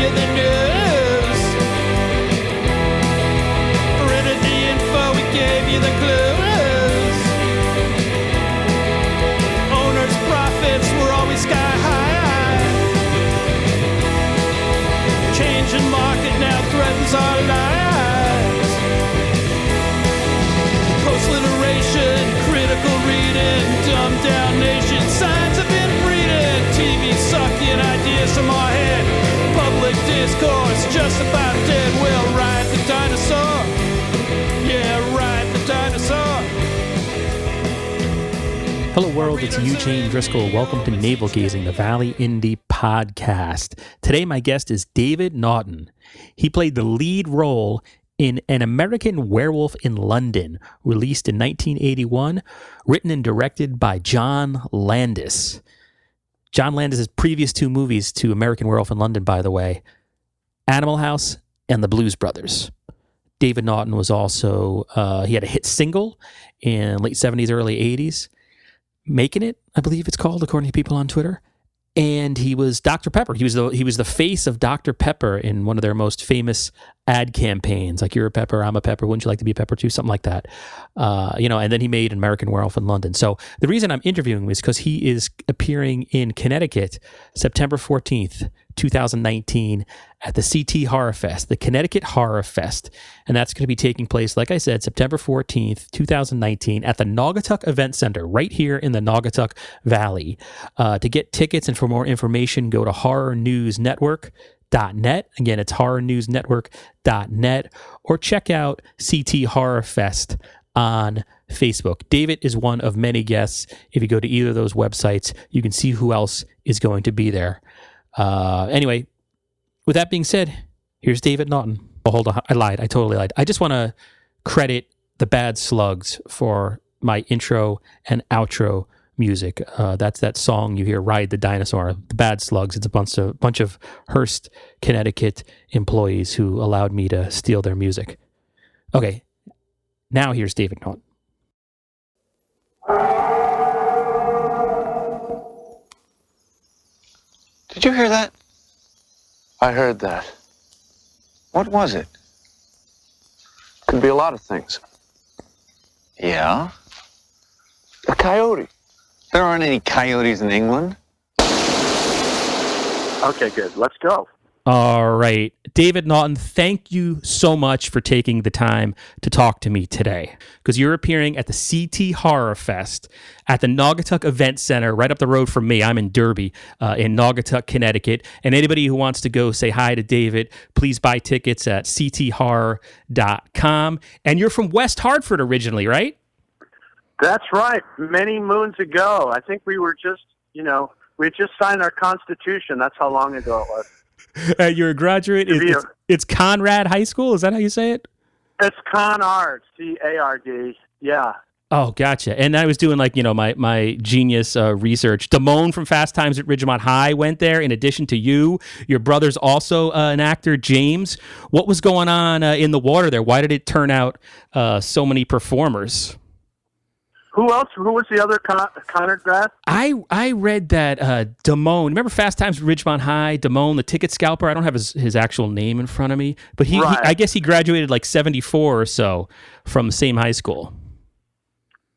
you the news. Printed the info, we gave you the clues. Owners' profits were always sky high. Changing market now threatens our lives. Post-literation, critical reading, dumbed down nation, signs have been breeding. TV sucking ideas from our head. Public discourse just about dead. We'll ride the dinosaur. Yeah, ride the dinosaur. Hello world, it's Eugene Driscoll. Welcome to Navel Gazing, the Valley Indy Podcast. Today my guest is David Naughton. He played the lead role in An American Werewolf in London, released in 1981, written and directed by John Landis. John Landis' previous two movies to American Werewolf in London, by the way, Animal House and The Blues Brothers. David Naughton was also, he had a hit single in late 70s, early 80s, Making It, I believe it's called, according to people on Twitter. And he was Dr. Pepper. He was the face of Dr. Pepper in one of their most famous ad campaigns, like "You're a Pepper, I'm a Pepper, wouldn't you like to be a Pepper too?" Something like that. And then he made An American Werewolf in London. So the reason I'm interviewing him is because he is appearing in Connecticut, September 14th, 2019, at the CT Horror Fest, the Connecticut Horror Fest. And that's going to be taking place, like I said, September 14th, 2019, at the Naugatuck Event Center, right here in the Naugatuck Valley. To get tickets and for more information, go to horrornewsnetwork.net. Again, it's horrornewsnetwork.net, or check out CT Horror Fest on Facebook. David is one of many guests. If you go to either of those websites, you can see who else is going to be there. Anyway, with that being said, here's David Naughton. Oh, hold on. I lied. I totally lied. I just want to credit the Bad Slugs for my intro and outro music. That's that song you hear, Ride the Dinosaur. The Bad Slugs. It's a bunch of Hearst, Connecticut employees who allowed me to steal their music. Okay, now here's David Naughton. Did you hear that? I heard that. What was it? Could be a lot of things. Yeah? A coyote. There aren't any coyotes in England. Okay, good. Let's go. All right. David Naughton, thank you so much for taking the time to talk to me today, because you're appearing at the CT Horror Fest at the Naugatuck Event Center right up the road from me. I'm in Derby, in Naugatuck, Connecticut. And anybody who wants to go say hi to David, please buy tickets at cthorror.com. And you're from West Hartford originally, right? That's right. Many moons ago. I think we were just, we had just signed our Constitution. That's how long ago it was. You're a graduate. It's Conrad High School. Is that how you say it? It's Conard, C-A-R-D. Yeah. Oh, gotcha. And I was doing my genius research. Damone from Fast Times at Ridgemont High went there. In addition to you, your brother's also an actor, James. What was going on in the water there? Why did it turn out so many performers? Who else? Who was the other Conard grad? I read that Damone. Remember Fast Times at Ridgemont High? Damone, the ticket scalper. I don't have his actual name in front of me, but he I guess he graduated like 74 or so from the same high school.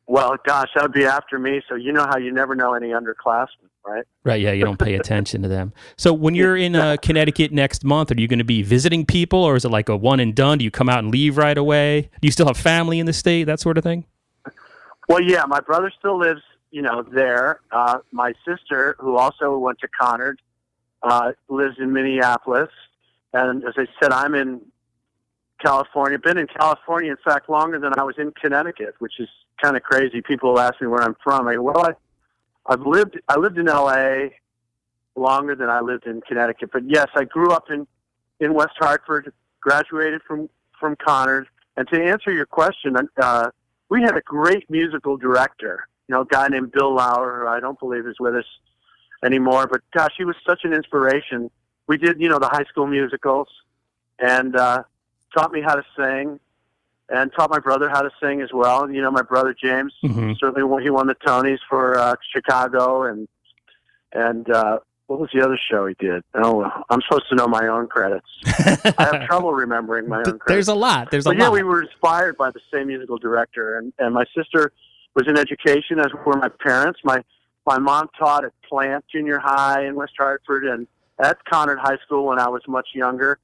Well, gosh, that would be after me. So you know how you never know any underclassmen, right? Right. Yeah, you don't pay attention to them. So when you're in Connecticut next month, are you going to be visiting people, or is it like a one and done? Do you come out and leave right away? Do you still have family in the state? That sort of thing. Well, yeah, my brother still lives, there. My sister, who also went to Conard, lives in Minneapolis. And as I said, I'm in California. Been in California, in fact, longer than I was in Connecticut, which is kind of crazy. People ask me where I'm from. I lived in L.A. longer than I lived in Connecticut. But yes, I grew up in West Hartford, graduated from Conard. And to answer your question, we had a great musical director, a guy named Bill Lauer, who I don't believe is with us anymore. But gosh, he was such an inspiration. We did, the high school musicals, and taught me how to sing, and taught my brother how to sing as well. My brother James, certainly he won the Tonys for Chicago, and what was the other show he did? Oh, I'm supposed to know my own credits. I have trouble remembering my own credits. There's a lot. There's a lot. Yeah, we were inspired by the same musical director, and my sister was in education, as were my parents. My mom taught at Plant Junior High in West Hartford and at Conard High School when I was much younger.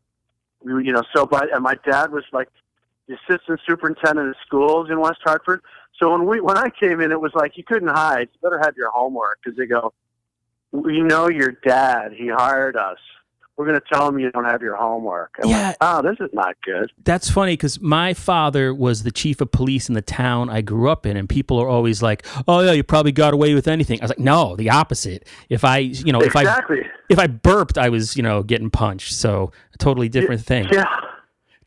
And my dad was like the assistant superintendent of schools in West Hartford. So when I came in, it was like you couldn't hide. You better have your homework, because they go, "We know your dad. He hired us. We're going to tell him you don't have your homework." I'm like, oh, this is not good. That's funny, because my father was the chief of police in the town I grew up in, and people are always like, "Oh yeah, you probably got away with anything." I was like, "No, the opposite. If I burped, I was, getting punched." So a totally different thing. Yeah.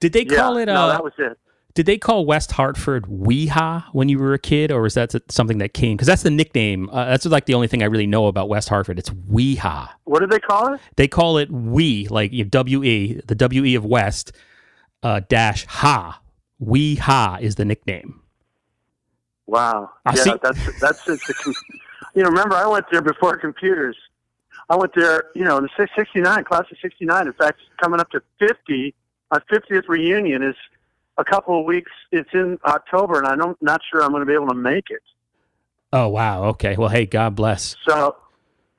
Did they call it? No, that was it. Did they call West Hartford Weehaw when you were a kid, or was that something that came? Because that's the nickname. That's like the only thing I really know about West Hartford. It's Weehaw. What did they call it? They call it Wee, like W-E, the W-E of West, dash Ha. Weehaw is the nickname. Wow. That's remember, I went there before computers. I went there, in the 69, class of 69. In fact, coming up to 50, my 50th reunion is a couple of weeks. It's in October, and I'm not sure I'm going to be able to make it. Oh, wow. Okay. Well, hey, God bless. So,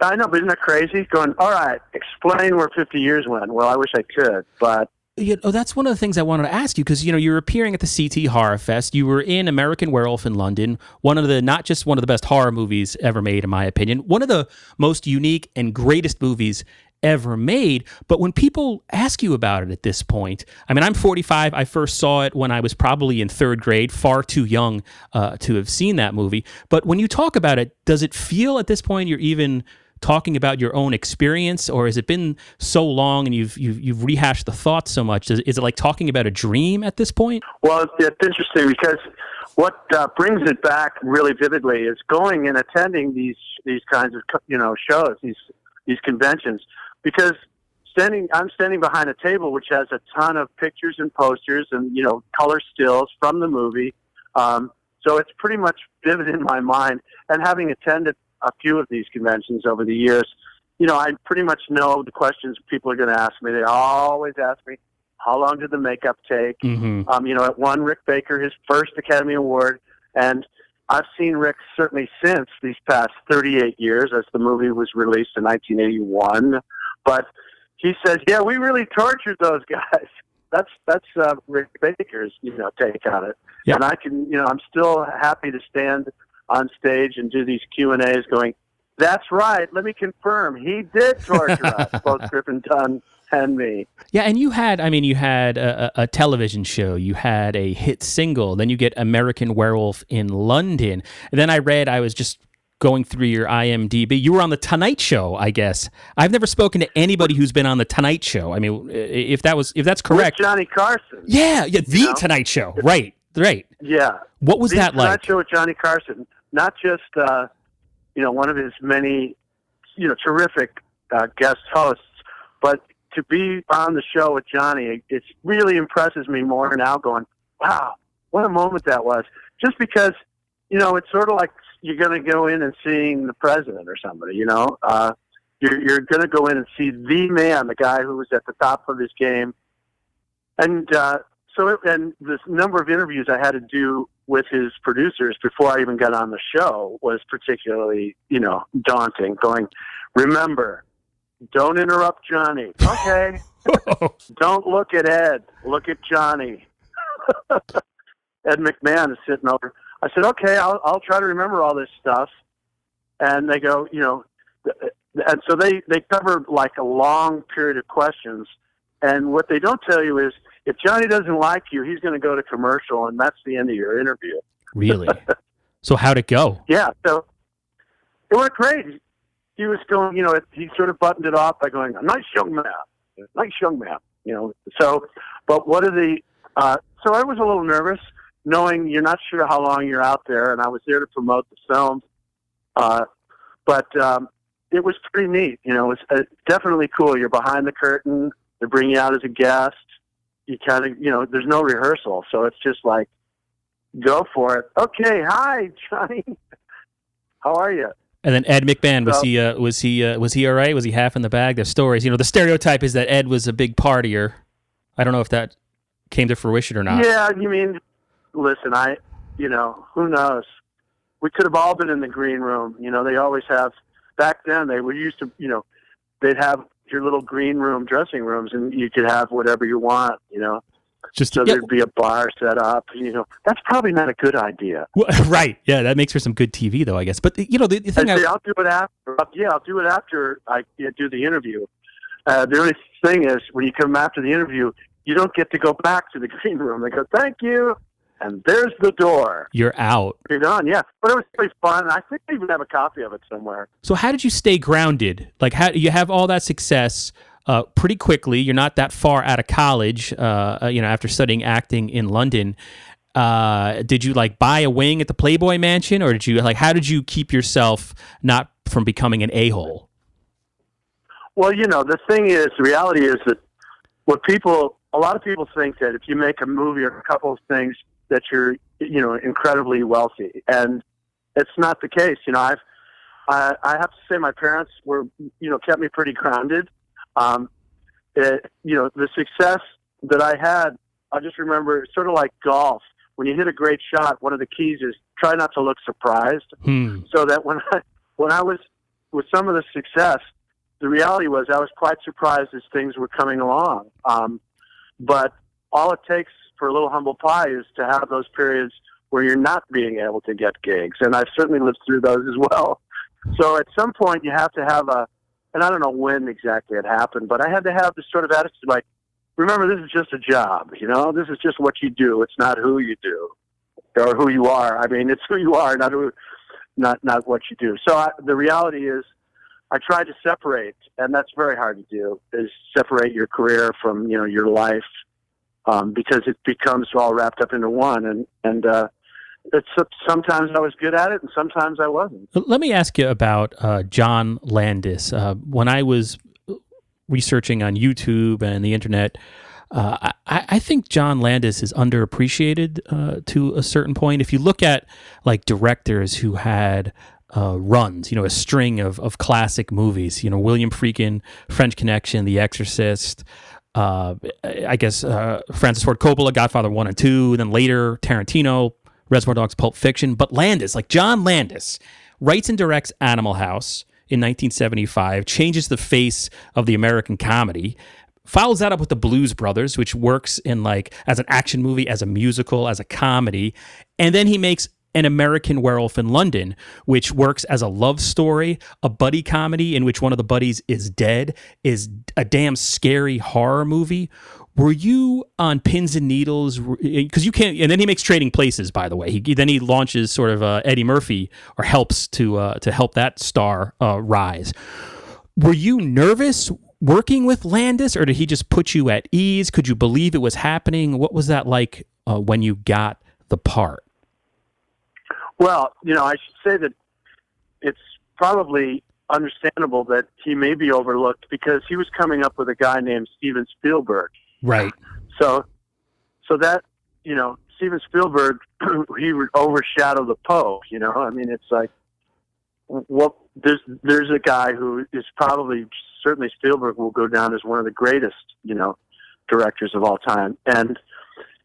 I know, but isn't that crazy? Going, all right, explain where 50 years went. Well, I wish I could, but... that's one of the things I wanted to ask you, because, you're appearing at the CT Horror Fest. You were in American Werewolf in London, not just one of the best horror movies ever made, in my opinion, one of the most unique and greatest movies ever made. But when people ask you about it at this point, I'm 45. I first saw it when I was probably in third grade, far too young to have seen that movie. But when you talk about it, does it feel at this point you're even talking about your own experience, or has it been so long and you've rehashed the thoughts so much? Is it like talking about a dream at this point? Well, it's interesting, because what brings it back really vividly is going and attending these kinds of shows, these conventions, because I'm standing behind a table which has a ton of pictures and posters and color stills from the movie, so it's pretty much vivid in my mind. And having attended a few of these conventions over the years, I pretty much know the questions people are going to ask me. They always ask me, how long did the makeup take? Mm-hmm. It won Rick Baker his first Academy Award, and I've seen Rick certainly since these past 38 years, as the movie was released in 1981. But he says, yeah, we really tortured those guys. That's Rick Baker's, take on it. Yeah. And I can, I'm still happy to stand on stage and do these Q&As going, that's right, let me confirm, he did torture us, both Griffin Dunn and me. Yeah, and you had a television show, you had a hit single, then you get American Werewolf in London. And then I was just going through your IMDb. You were on The Tonight Show, I guess. I've never spoken to anybody who's been on The Tonight Show. If that's correct. With Johnny Carson. Yeah, The Tonight Show. Right. Yeah. What was that like? The Tonight Show with Johnny Carson. Not just, one of his many, terrific guest hosts, but to be on the show with Johnny, it really impresses me more now, going, wow, what a moment that was. Just because, it's sort of like you're going to go in and seeing the president or somebody, you're going to go in and see the man, the guy who was at the top of his game. And and this number of interviews I had to do with his producers before I even got on the show was particularly, daunting. Going, remember, don't interrupt Johnny. Okay. Don't look at Ed. Look at Johnny. Ed McMahon is sitting over. I said, okay, I'll try to remember all this stuff. And they go, and so they cover like a long period of questions. And what they don't tell you is, if Johnny doesn't like you, he's going to go to commercial, and that's the end of your interview. Really? So how'd it go? Yeah, so it went great. He was going, he sort of buttoned it off by going, nice young man. So, but what are the, so I was a little nervous, knowing you're not sure how long you're out there, and I was there to promote the film. But it was pretty neat. It was definitely cool. You're behind the curtain. They bring you out as a guest. You kind of, there's no rehearsal. So it's just like, go for it. Okay. Hi, Johnny. How are you? And then Ed McMahon, So- was he all right? Was he half in the bag? There's stories. The stereotype is that Ed was a big partier. I don't know if that came to fruition or not. Yeah, you mean, listen, who knows? We could have all been in the green room. They always have, back then they were used to, they'd have your little green room dressing rooms and you could have whatever you want, So there'd be a bar set up, That's probably not a good idea. Well, right. Yeah, that makes for some good TV, though, I guess. But, the thing I'll do it after. Yeah, I'll do it after I do the interview. The only thing is, when you come after the interview, you don't get to go back to the green room. They go, thank you, and there's the door. You're out. You're done, yeah. But it was pretty fun. I think I even have a copy of it somewhere. So how did you stay grounded? Like, how you have all that success pretty quickly? You're not that far out of college, after studying acting in London. Did you buy a wing at the Playboy Mansion, or how did you keep yourself not from becoming an a-hole? Well, the reality is that a lot of people think that if you make a movie or a couple of things that you're, incredibly wealthy, and it's not the case. I have to say my parents were, kept me pretty grounded. The success that I had, I just remember it's sort of like golf. When you hit a great shot, one of the keys is try not to look surprised. So that when I was with some of the success, the reality was I was quite surprised as things were coming along. But all it takes for a little humble pie is to have those periods where you're not being able to get gigs. And I've certainly lived through those as well. So at some point you have to have and I don't know when exactly it happened, but I had to have this sort of attitude remember, this is just a job, this is just what you do. It's not who you do or who you are. I mean, it's who you are, not what you do. So the reality is I tried to separate, and that's very hard to do, is separate your career from, your life, because it becomes all wrapped up into one. And sometimes I was good at it and sometimes I wasn't. Let me ask you about John Landis. When I was researching on YouTube and the internet, I think John Landis is underappreciated to a certain point. If you look at directors who had runs, a string of classic movies, William Freakin, French Connection, The Exorcist, I guess Francis Ford Coppola, Godfather 1 and 2, then later Tarantino, Reservoir Dogs, Pulp Fiction. But Landis, John Landis, writes and directs Animal House in 1975, changes the face of the American comedy, follows that up with The Blues Brothers, which works in as an action movie, as a musical, as a comedy, and then he makes An American Werewolf in London, which works as a love story, a buddy comedy in which one of the buddies is dead, is a damn scary horror movie. Were you on pins and needles? Because you can't. And then he makes Trading Places, by the way. Then he launches sort of Eddie Murphy, or helps to help that star rise. Were you nervous working with Landis, or did he just put you at ease? Could you believe it was happening? What was that like when you got the part? Well, I should say that it's probably understandable that he may be overlooked because he was coming up with a guy named Steven Spielberg. Right. So that, Steven Spielberg, he would overshadow the Poe, I mean, it's there's a guy who is certainly Spielberg will go down as one of the greatest, directors of all time. And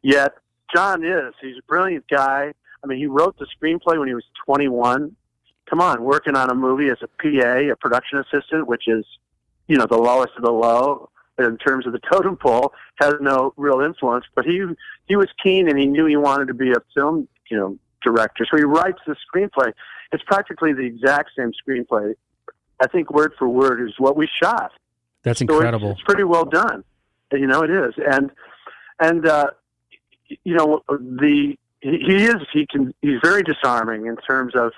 yet John he's a brilliant guy. I mean, he wrote the screenplay when he was 21. Come on, working on a movie as a PA, a production assistant, which is, the lowest of the low in terms of the totem pole, has no real influence. But he was keen, and he knew he wanted to be a film, director. So he writes the screenplay. It's practically the exact same screenplay. I think word for word is what we shot. That's incredible. So it's pretty well done. It is. He's very disarming in terms of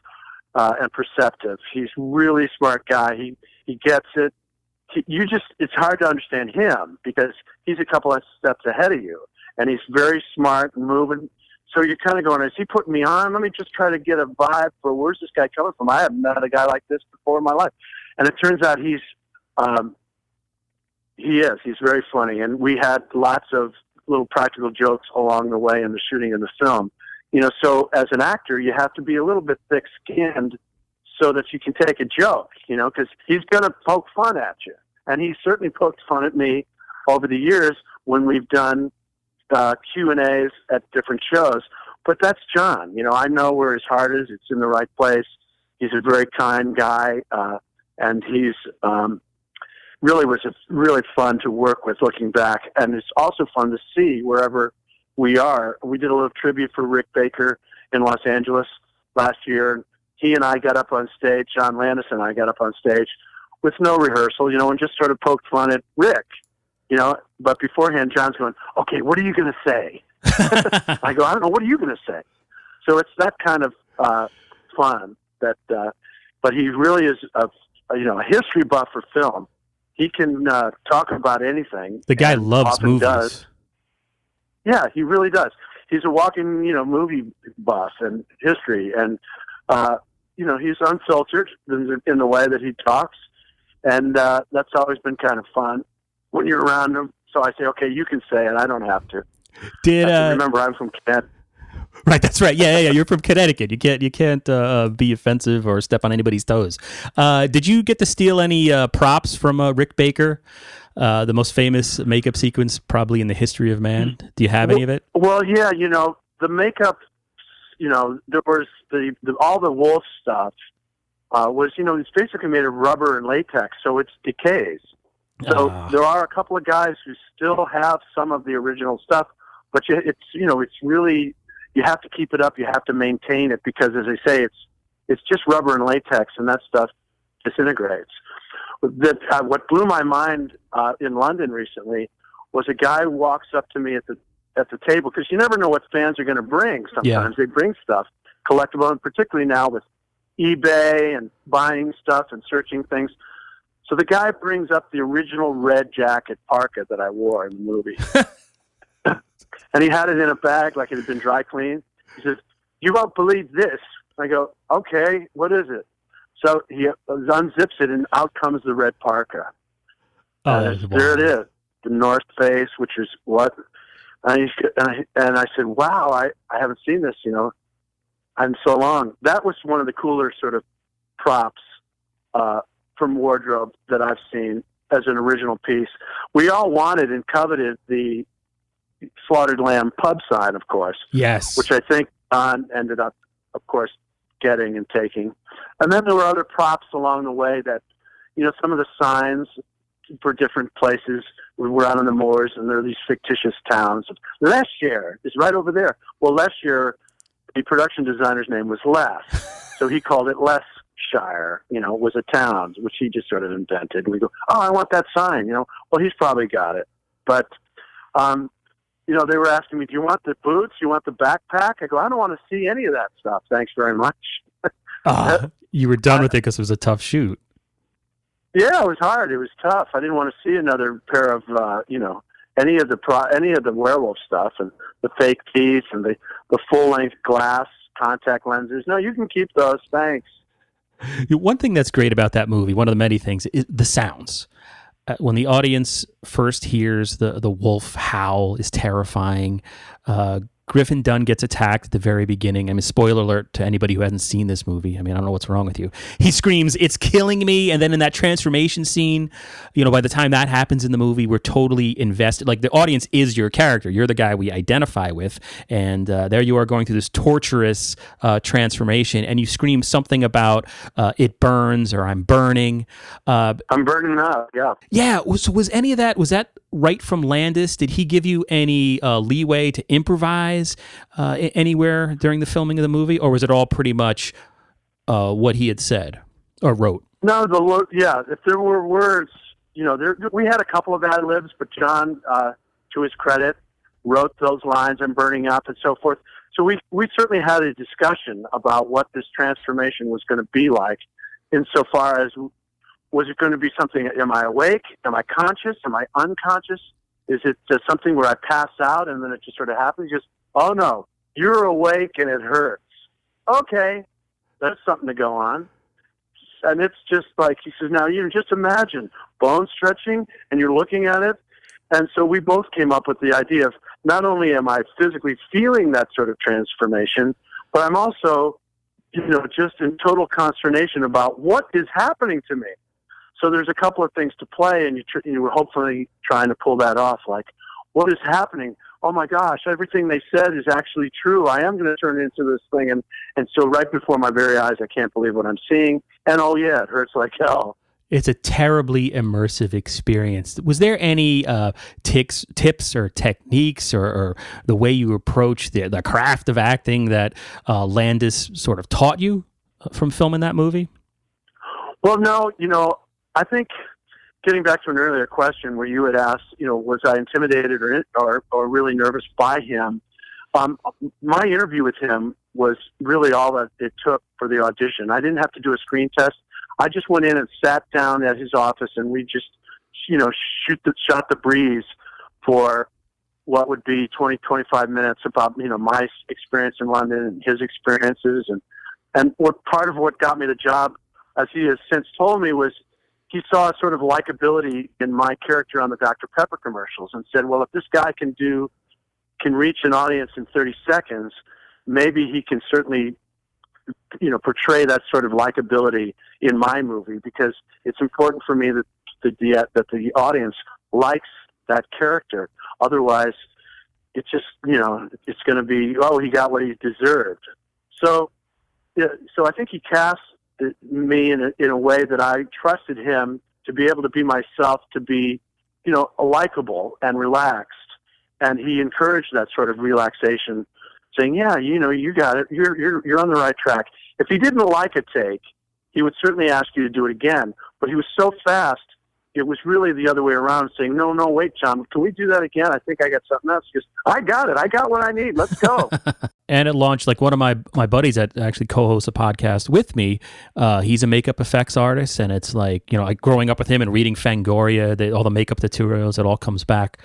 and perceptive. He's a really smart guy. He gets it. It's hard to understand him because he's a couple of steps ahead of you, and he's very smart and moving. So you're kind of going, is he putting me on? Let me just try to get a vibe for where's this guy coming from? I haven't met a guy like this before in my life. And it turns out he's very funny. And we had lots of little practical jokes along the way in the shooting of the film. So as an actor, you have to be a little bit thick-skinned so that you can take a joke, because he's going to poke fun at you. And he certainly poked fun at me over the years when we've done Q&As at different shows. But that's John. I know where his heart is. It's in the right place. He's a very kind guy, and he's was really fun to work with looking back. And it's also fun to see wherever we are. We did a little tribute for Rick Baker in Los Angeles last year. He and I got up on stage, John Landis and I got up on stage with no rehearsal, and just sort of poked fun at Rick, But beforehand, John's going, okay, what are you going to say? I go, I don't know, what are you going to say? So it's that kind of fun that, but he really is a history buff for film. He can talk about anything. The guy loves movies. Does. Yeah, he really does. He's a walking, movie buff and history, and he's unfiltered in the way that he talks, and that's always been kind of fun when you're around him. So I say, okay, you can say it. I don't have to. Remember, I'm from Connecticut. Right, that's right. Yeah. You're from Connecticut. You can't be offensive or step on anybody's toes. Did you get to steal any props from Rick Baker? The most famous makeup sequence probably in the history of man. Do you have any of it? Well, yeah. The makeup. There was all the wolf stuff. Was it's basically made of rubber and latex, so it decays. So there are a couple of guys who still have some of the original stuff, but it's really, you have to keep it up. You have to maintain it because, as I say, it's just rubber and latex, and that stuff disintegrates. What blew my mind in London recently was a guy who walks up to me at the table, because you never know what fans are going to bring. Sometimes they bring stuff collectible, and particularly now with eBay and buying stuff and searching things. So the guy brings up the original red jacket parka that I wore in the movie. And he had it in a bag like it had been dry cleaned. He says, "You won't believe this." I go, "Okay, what is it?" So he unzips it, and out comes the red parka. There it is, the North Face, which is what? And I said, "Wow, I haven't seen this, in so long." That was one of the cooler sort of props from wardrobe that I've seen as an original piece. We all wanted and coveted the Slaughtered Lamb pub sign, of course. Yes. Which I think Don ended up, of course, getting and taking. And then there were other props along the way that, some of the signs for different places. We were out on the moors, and there are these fictitious towns. Leicestershire is right over there. Well, Leicestershire, the production designer's name was Les, so he called it Leicestershire, was a town, which he just sort of invented. And we go, "Oh, I want that sign," Well, he's probably got it. But, they were asking me, "Do you want the boots? Do you want the backpack?" I go, "I don't want to see any of that stuff. Thanks very much." You were done with it because it was a tough shoot. Yeah, it was hard. It was tough. I didn't want to see another pair of, any of the werewolf stuff and the fake teeth and the full-length glass contact lenses. No, you can keep those. Thanks. One thing that's great about that movie, one of the many things, is the sounds. When the audience first hears the wolf howl is terrifying. Griffin Dunn gets attacked at the very beginning. I mean, spoiler alert to anybody who hasn't seen this movie. I mean, I don't know what's wrong with you. He screams, "It's killing me." And then in that transformation scene, by the time that happens in the movie, we're totally invested. Like, the audience is your character. You're the guy we identify with. And there you are going through this torturous transformation. And you scream something about "it burns" or "I'm burning." I'm burning up, yeah. Yeah. So was any of that, was that right from Landis? Did he give you any leeway to improvise anywhere during the filming of the movie, or was it all pretty much what he had said or wrote? No, if there were words, we had a couple of ad libs, but John, to his credit, wrote those lines, "I'm burning up," and so forth. So we certainly had a discussion about what this transformation was going to be like, insofar as, was it going to be something, am I awake? Am I conscious? Am I unconscious? Is it just something where I pass out and then it just sort of happens? Just, "Oh no, you're awake and it hurts." Okay, that's something to go on. And it's just like, he says, "Now you just imagine bone stretching and you're looking at it." And so we both came up with the idea of, not only am I physically feeling that sort of transformation, but I'm also just in total consternation about what is happening to me. So there's a couple of things to play, and you were hopefully trying to pull that off. Like, what is happening? Oh my gosh, everything they said is actually true. I am going to turn into this thing. And so right before my very eyes, I can't believe what I'm seeing. And oh yeah, it hurts like hell. It's a terribly immersive experience. Was there any tips or techniques or the way you approach the craft of acting that Landis sort of taught you from filming that movie? Well, no, I think getting back to an earlier question where you had asked, was I intimidated or really nervous by him? My interview with him was really all that it took for the audition. I didn't have to do a screen test. I just went in and sat down at his office, and we just, shot the breeze for what would be 20, 25 minutes about, my experience in London and his experiences. And what part of what got me the job, as he has since told me, was he saw a sort of likability in my character on the Dr. Pepper commercials and said, well, if this guy can reach an audience in 30 seconds, maybe he can certainly, portray that sort of likability in my movie, because it's important for me that the audience likes that character. Otherwise, it's just, it's going to be, oh, he got what he deserved. So I think he cast me in a way that I trusted him to be able to be myself, to be, likable and relaxed. And he encouraged that sort of relaxation, saying, yeah, you got it. You're on the right track. If he didn't like a take, he would certainly ask you to do it again. But he was so fast, it was really the other way around, saying, no, wait, John, can we do that again? I think I got something else. He goes, I got it. I got what I need. Let's go. And it launched, like one of my buddies that actually co-hosts a podcast with me, he's a makeup effects artist, and it's like, like growing up with him and reading Fangoria, all the makeup tutorials, it all comes back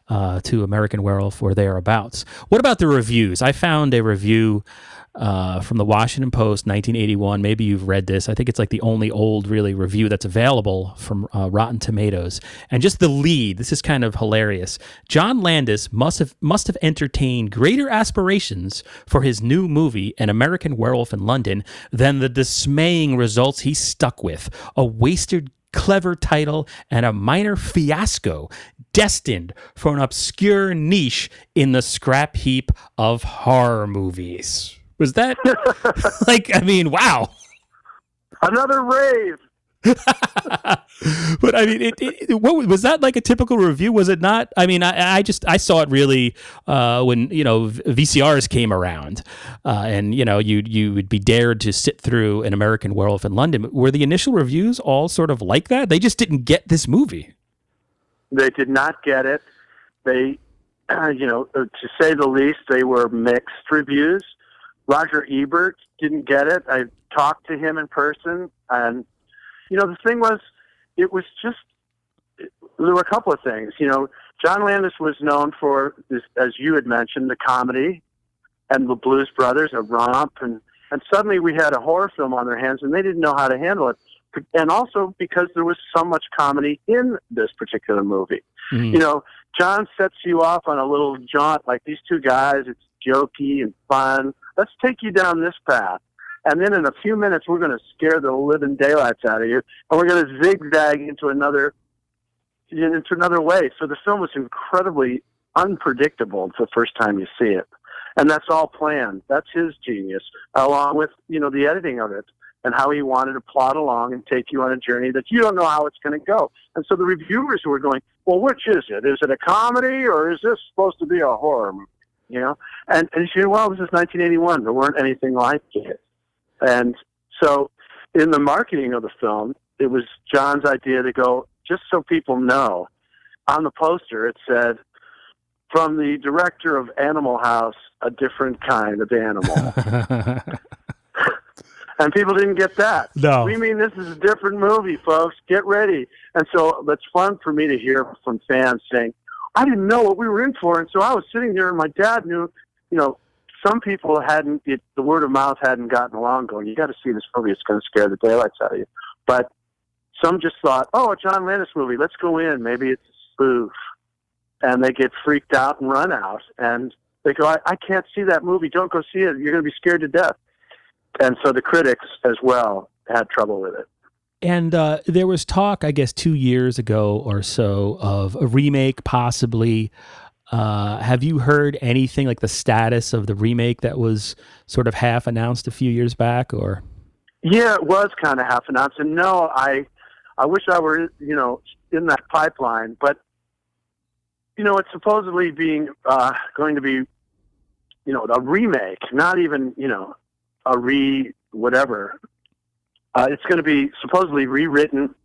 to American Werewolf or thereabouts. What about the reviews? I found a review from the Washington Post, 1981. Maybe you've read this. I think it's like the only old really review that's available from Rotten Tomatoes. And just the lead, this is kind of hilarious. John Landis must have entertained greater aspirations for his new movie, An American Werewolf in London, than the dismaying results he stuck with. A wasted clever title and a minor fiasco destined for an obscure niche in the scrap heap of horror movies. Was that wow. Another rave. But I mean, what was that, like a typical review? Was it not? I mean, I saw it really when VCRs came around, and you would be dared to sit through An American Werewolf in London. Were the initial reviews all sort of like that? They just didn't get this movie. They did not get it. They, to say the least, they were mixed reviews. Roger Ebert didn't get it. I talked to him in person, and the thing was, there were a couple of things. John Landis was known for this, as you had mentioned, the comedy and the Blues Brothers, a romp, and suddenly we had a horror film on their hands, and they didn't know how to handle it. And also because there was so much comedy in this particular movie. Mm-hmm. John sets you off on a little jaunt, like these two guys, it's jokey and fun. Let's take you down this path. And then in a few minutes, we're going to scare the living daylights out of you, and we're going to zigzag into another way. So the film was incredibly unpredictable the first time you see it. And that's all planned. That's his genius, along with, the editing of it and how he wanted to plot along and take you on a journey that you don't know how it's going to go. And so the reviewers were going, well, which is it? Is it a comedy, or is this supposed to be a horror movie? And you say, well, this is 1981. There weren't anything like it. And so in the marketing of the film, it was John's idea to go, just so people know, on the poster it said, from the director of Animal House, a different kind of animal. And people didn't get that. No. We mean this is a different movie, folks. Get ready. And so that's fun for me to hear from fans saying, I didn't know what we were in for. And so I was sitting there, and my dad knew, some people the word of mouth hadn't gotten along, going, you got to see this movie. It's going to scare the daylights out of you. But some just thought, oh, a John Landis movie. Let's go in. Maybe it's a spoof. And they get freaked out and run out. And they go, I can't see that movie. Don't go see it. You're going to be scared to death. and so the critics as well had trouble with it. And there was talk, I guess, 2 years ago or so of a remake, possibly. Have you heard anything like the status of the remake that was sort of half announced a few years back, or? Yeah, it was kind of half announced, and no, I wish I were, in that pipeline, but it's supposedly being going to be, a remake, not even, a whatever. It's going to be supposedly rewritten,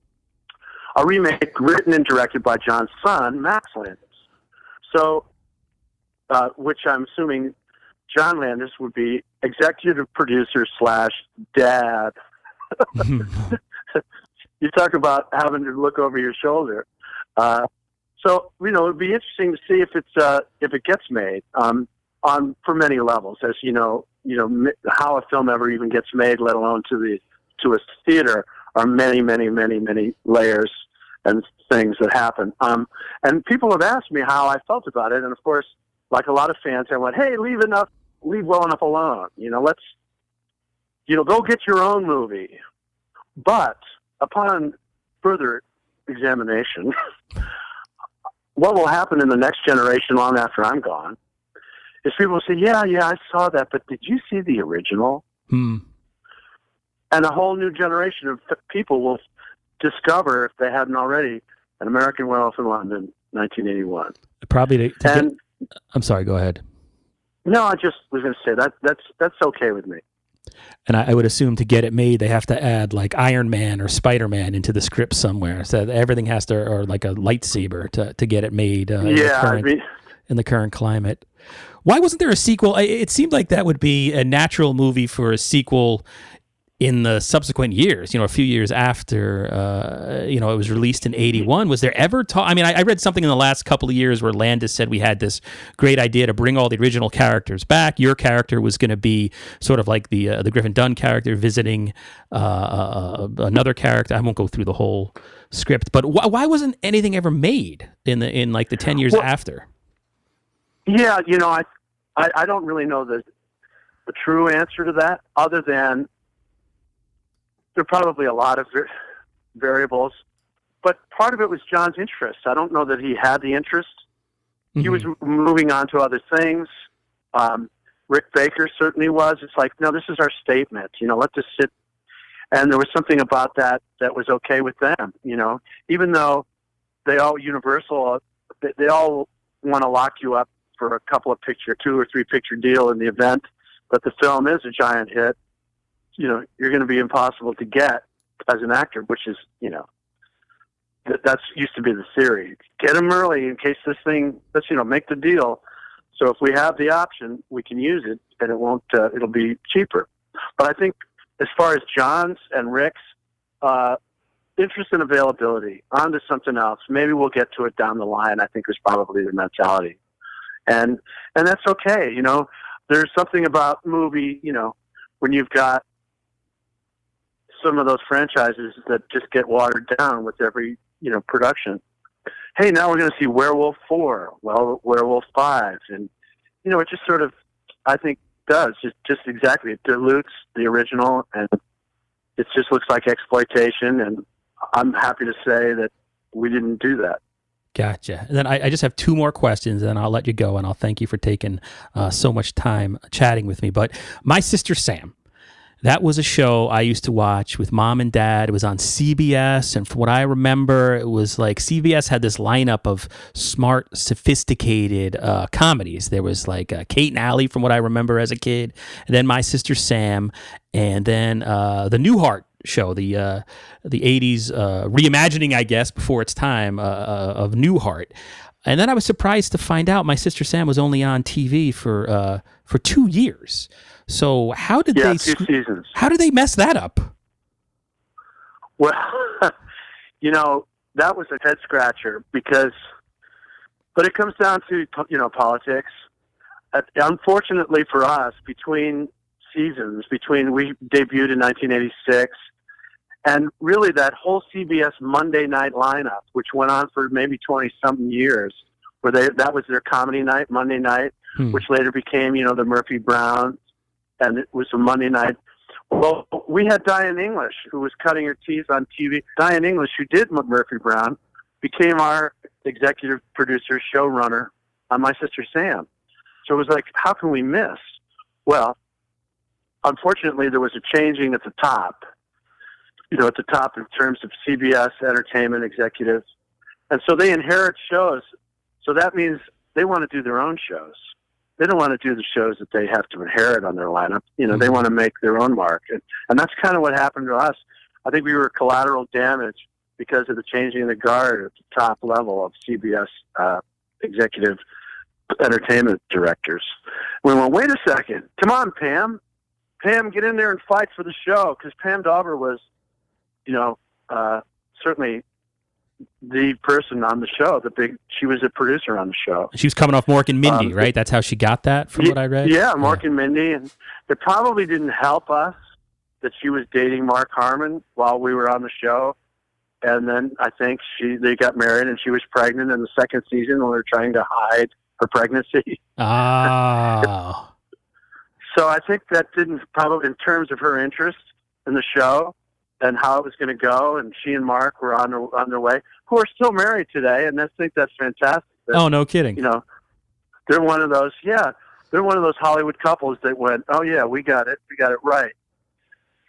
a remake written and directed by John's son, Max Landis. So, which I'm assuming John Landis would be executive producer / dad. You talk about having to look over your shoulder. So it'd be interesting to see if it gets made for many levels. As how a film ever even gets made, let alone to a theater, are many, many, many, many layers and things that happen. And people have asked me how I felt about it, and of course, like a lot of fans, I went, "Hey, leave well enough alone. Let's, go get your own movie." But upon further examination, what will happen in the next generation, long after I'm gone, is people will say, "Yeah, I saw that, but did you see the original?" And a whole new generation of people will discover, if they hadn't already, An American Werewolf in London, 1981. Probably I'm sorry, go ahead. No, I just was going to say that's okay with me. And I would assume to get it made, they have to add like Iron Man or Spider-Man into the script somewhere. So everything has to, or like a lightsaber to get it made in the current climate. Why wasn't there a sequel? It seemed like that would be a natural movie for a sequel in the subsequent years, a few years after, it was released in 81. Was there ever talk? I mean, I read something in the last couple of years where Landis said we had this great idea to bring all the original characters back. Your character was going to be sort of like the Griffin Dunn character visiting another character. I won't go through the whole script, but why wasn't anything ever made in like the 10 years after? Yeah, I don't really know the true answer to that, other than there are probably a lot of variables, but part of it was John's interest. I don't know that he had the interest. Mm-hmm. He was moving on to other things. Rick Baker certainly was. It's like, no, this is our statement. Let this sit. And there was something about that was okay with them. Even though they all Universal, they all want to lock you up for a couple of 2 or 3 picture deal in the event that the film is a giant hit. You're going to be impossible to get as an actor, which is, that's used to be the theory. Get them early in case this thing, let's, make the deal. So if we have the option, we can use it, and it won't, it'll be cheaper. But I think as far as John's and Rick's, interest and availability, onto something else, maybe we'll get to it down the line, I think was probably the mentality. And that's okay. There's something about movie, when you've got some of those franchises that just get watered down with every, production. Hey, now we're going to see Werewolf 4, Werewolf 5. And, it just sort of, I think, does. Just exactly. It dilutes the original, and it just looks like exploitation. And I'm happy to say that we didn't do that. Gotcha. And then I just have 2 more questions, and I'll let you go, and I'll thank you for taking so much time chatting with me. But My Sister Sam, that was a show I used to watch with Mom and Dad. It was on CBS, and from what I remember, it was like CBS had this lineup of smart, sophisticated comedies. There was like Kate and Allie, from what I remember as a kid, and then My Sister Sam, and then the Newhart show, the 80s reimagining, I guess, before its time of Newhart. And then I was surprised to find out My Sister Sam was only on TV for 2 years. So how did 2 seasons. How did they mess that up? Well, that was a head scratcher but it comes down to, politics. Unfortunately for us, between seasons, we debuted in 1986, and really that whole CBS Monday night lineup, which went on for maybe 20-something years, where that was their comedy night, Monday night, which later became, the Murphy Brown, and it was a Monday night, Well, we had Diane English, who was cutting her teeth on TV. Diane English, who did Murphy Brown, became our executive producer, showrunner on My Sister Sam. So it was like, how can we miss? Well, unfortunately, there was a changing at the top, at the top in terms of CBS entertainment executives. And so they inherit shows. So that means they want to do their own shows. They don't want to do the shows that they have to inherit on their lineup. They want to make their own mark. And that's kind of what happened to us. I think we were collateral damage because of the changing of the guard at the top level of CBS executive entertainment directors. We went, wait a second. Come on, Pam. Pam, get in there and fight for the show. Because Pam Dawber was, certainly the person on the show. She was a producer on the show. She was coming off Mork and Mindy, right? That's how she got that, from what I read? Yeah, Mork and Mindy. And it probably didn't help us that she was dating Mark Harmon while we were on the show. And then I think they got married and she was pregnant in the second season when we were trying to hide her pregnancy. Oh. So I think that didn't probably, in terms of her interest in the show and how it was going to go, and she and Mark were on their way, who are still married today, and I think that's fantastic. Oh, no kidding. They're one of those, they're one of those Hollywood couples that went, oh yeah, we got it right.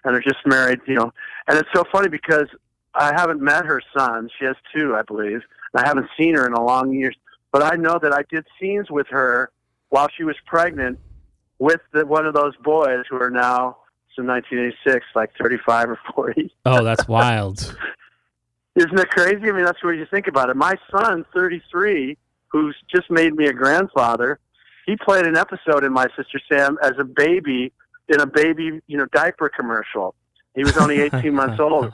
And they're just married, and it's so funny because I haven't met her son. She has 2, I believe. And I haven't seen her in a long years. But I know that I did scenes with her while she was pregnant with one of those boys who are now, in 1986, like 35 or 40. Oh, that's wild. Isn't it crazy? I mean, that's where you think about it. My son, 33, who's just made me a grandfather, he played an episode in My Sister Sam as a baby in a baby, diaper commercial. He was only 18 months old.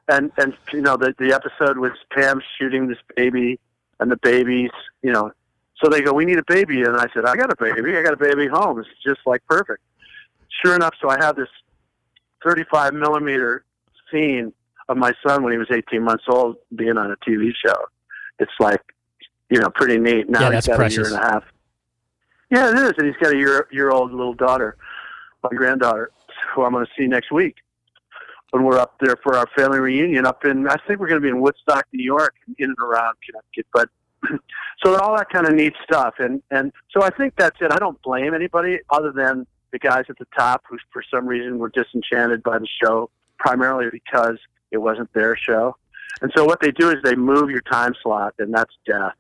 And the episode was Pam shooting this baby, and the babies, so they go, we need a baby. And I said, I got a baby home. It's just like perfect. Sure enough, so I have this 35 millimeter scene of my son when he was 18 months old being on a TV show. It's like, pretty neat. Now he's got precious. a year and a half. Yeah, it is. And he's got a year-old little daughter, my granddaughter, who I'm going to see next week when we're up there for our family reunion I think we're going to be in Woodstock, New York, in and around Connecticut. But so all that kind of neat stuff. And so I think that's it. I don't blame anybody other than the guys at the top who for some reason were disenchanted by the show, primarily because it wasn't their show. And so what they do is they move your time slot, and that's death,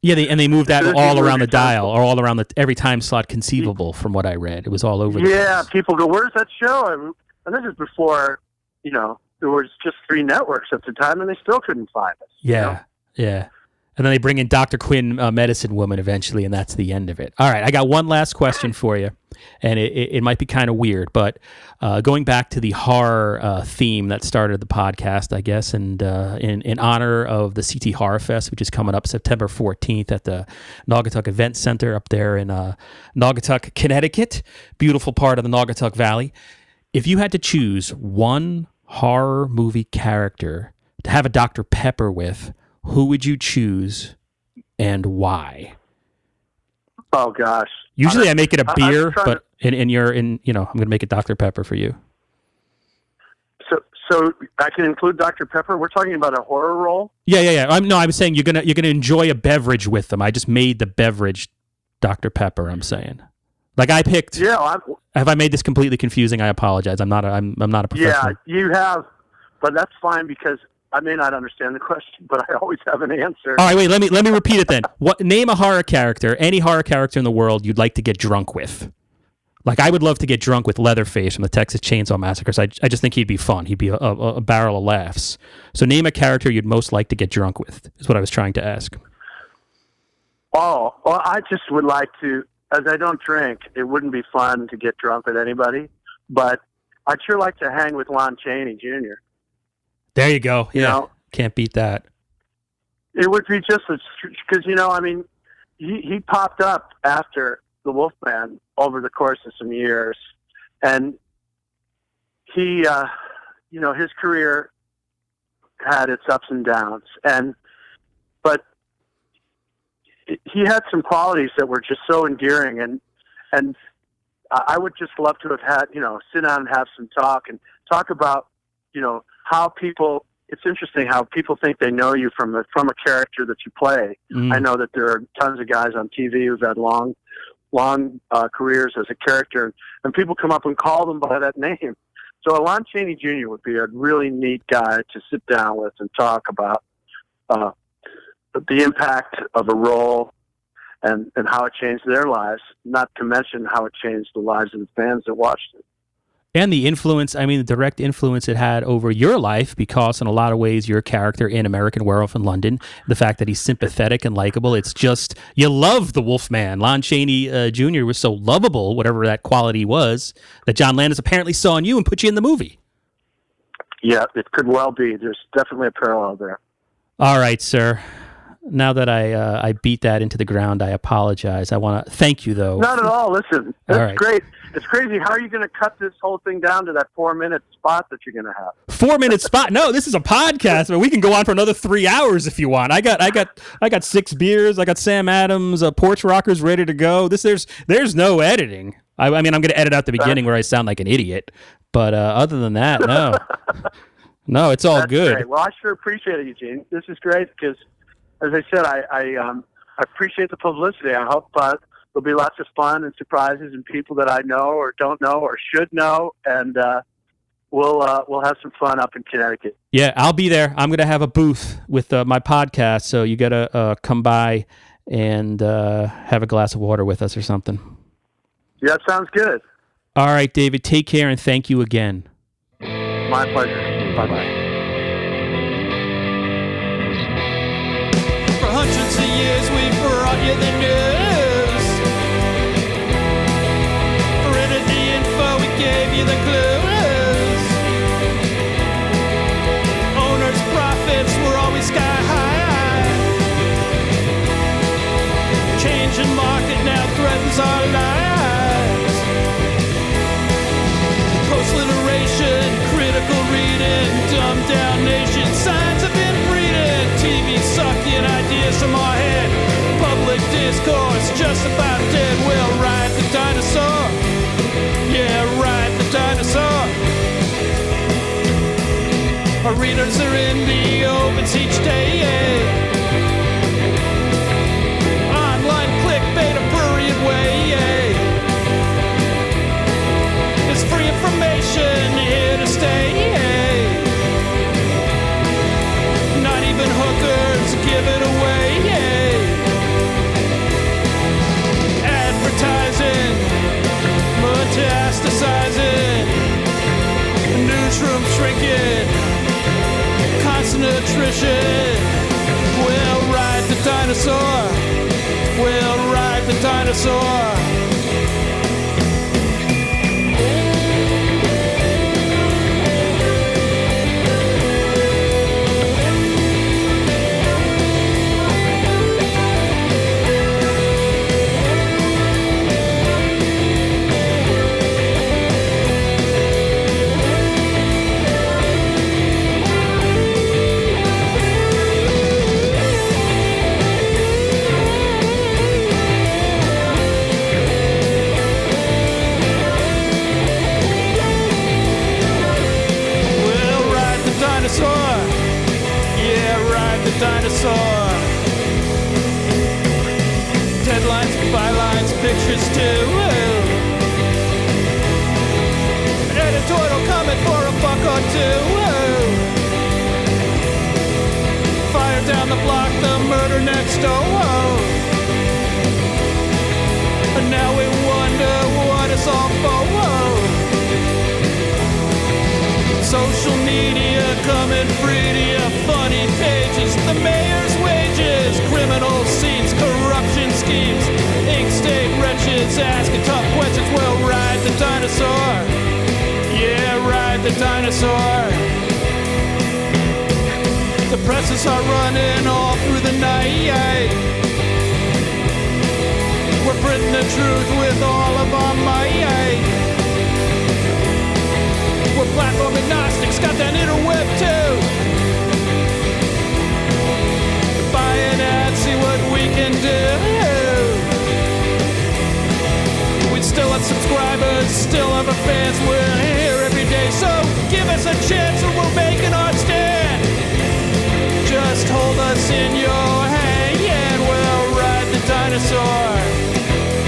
Yeah, they move that all around the dial, or all around every time slot conceivable, from what I read. It was all over the place. People go, where's that show? And this is before, there was just 3 networks at the time, and they still couldn't find us. Yeah. And then they bring in Dr. Quinn, Medicine Woman, eventually, and that's the end of it. All right, I got one last question for you, and it might be kind of weird, but going back to the horror theme that started the podcast, I guess, and in honor of the CT Horror Fest, which is coming up September 14th at the Naugatuck Event Center up there in Naugatuck, Connecticut, beautiful part of the Naugatuck Valley. If you had to choose one horror movie character to have a Dr. Pepper with, who would you choose and why? Oh gosh. Usually I make it a beer, but I'm going to make it Dr. Pepper for you. So I can include Dr. Pepper. We're talking about a horror role? Yeah. I was saying you're gonna enjoy a beverage with them. I just made the beverage Dr. Pepper, I'm saying. Like I picked. Yeah. Have I made this completely confusing? I apologize. I'm not a professional. Yeah, you have, but that's fine because I may not understand the question, but I always have an answer. All right, wait. Let me repeat it then. Name a horror character, any horror character in the world you'd like to get drunk with. Like I would love to get drunk with Leatherface from the Texas Chainsaw Massacre. So I just think he'd be fun. He'd be a barrel of laughs. So name a character you'd most like to get drunk with. Is what I was trying to ask. Oh, well, I just would like to. As I don't drink, it wouldn't be fun to get drunk with anybody. But I'd sure like to hang with Lon Chaney Jr. There you go. Yeah, can't beat that. It would be just because he popped up after the Wolfman over the course of some years, and he, his career had its ups and downs, but he had some qualities that were just so endearing, and I would just love to have had, sit down and have some talk about, how people. It's interesting how people think they know you from a character that you play. I know that there are tons of guys on TV who've had long careers as a character, and people come up and call them by that name. So Lon Chaney Jr. would be a really neat guy to sit down with and talk about the impact of a role and how it changed their lives, not to mention how it changed the lives of the fans that watched it. And the influence, the direct influence it had over your life, because in a lot of ways, your character in American Werewolf in London, the fact that he's sympathetic and likable, it's just, you love the Wolfman. Lon Chaney Jr. was so lovable, whatever that quality was, that John Landis apparently saw in you and put you in the movie. Yeah, it could well be. There's definitely a parallel there. All right, sir. Now that I beat that into the ground, I apologize. I want to thank you, though. Not at all. Listen, that's right. Great. It's crazy. How are you going to cut this whole thing down to that 4-minute spot that you're going to have? 4-minute spot? No, this is a podcast, but we can go on for another 3 hours if you want. I got 6 beers. I got Sam Adams, porch rockers ready to go. There's no editing. I'm going to edit out the beginning where I sound like an idiot, but other than that, no, no, it's all That's good. Great. Well, I sure appreciate it, Eugene. This is great because, as I said, I appreciate the publicity. I hope there'll be lots of fun and surprises and people that I know or don't know or should know, and we'll have some fun up in Connecticut. Yeah, I'll be there. I'm going to have a booth with my podcast, so you got to come by and have a glass of water with us or something. Yeah, that sounds good. All right, David, take care and thank you again. My pleasure. Bye-bye. For hundreds of years we've brought you the news. Printed the info, we gave you the clues. Owners' profits were always sky high. Changing market now threatens our lives. Post-literation, critical reading, dumbed down nation, signs have been breeding. TV sucking ideas from our head. Public discourse just about dead. We'll ride the dinosaur. Yeah, ride the dinosaur. Our readers are in the opens each day. Online clickbait a prurient way. It's free information here to stay. Not even hookers give it away. Advertising, metastasizing, newsroom shrinking, constant attrition. We'll ride the dinosaur. We'll ride the dinosaur. Dinosaur. Deadlines, bylines, pictures too. Editorial comment for a buck or two. Fire down the block, the murder next door. And now we wonder what it's all for. Social media coming free to you, funny pages, the mayor's wages, criminal scenes, corruption schemes, ink state wretches asking tough questions. We'll ride the dinosaur. Yeah, ride the dinosaur. The presses are running all through the night. We're printing the truth with all of our might. We're platform agnostics, got that interweb too. Buy an ad, see what we can do. We'd still have subscribers us in your hand. Yeah, we'll ride the dinosaur.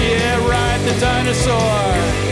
Yeah, ride the dinosaur.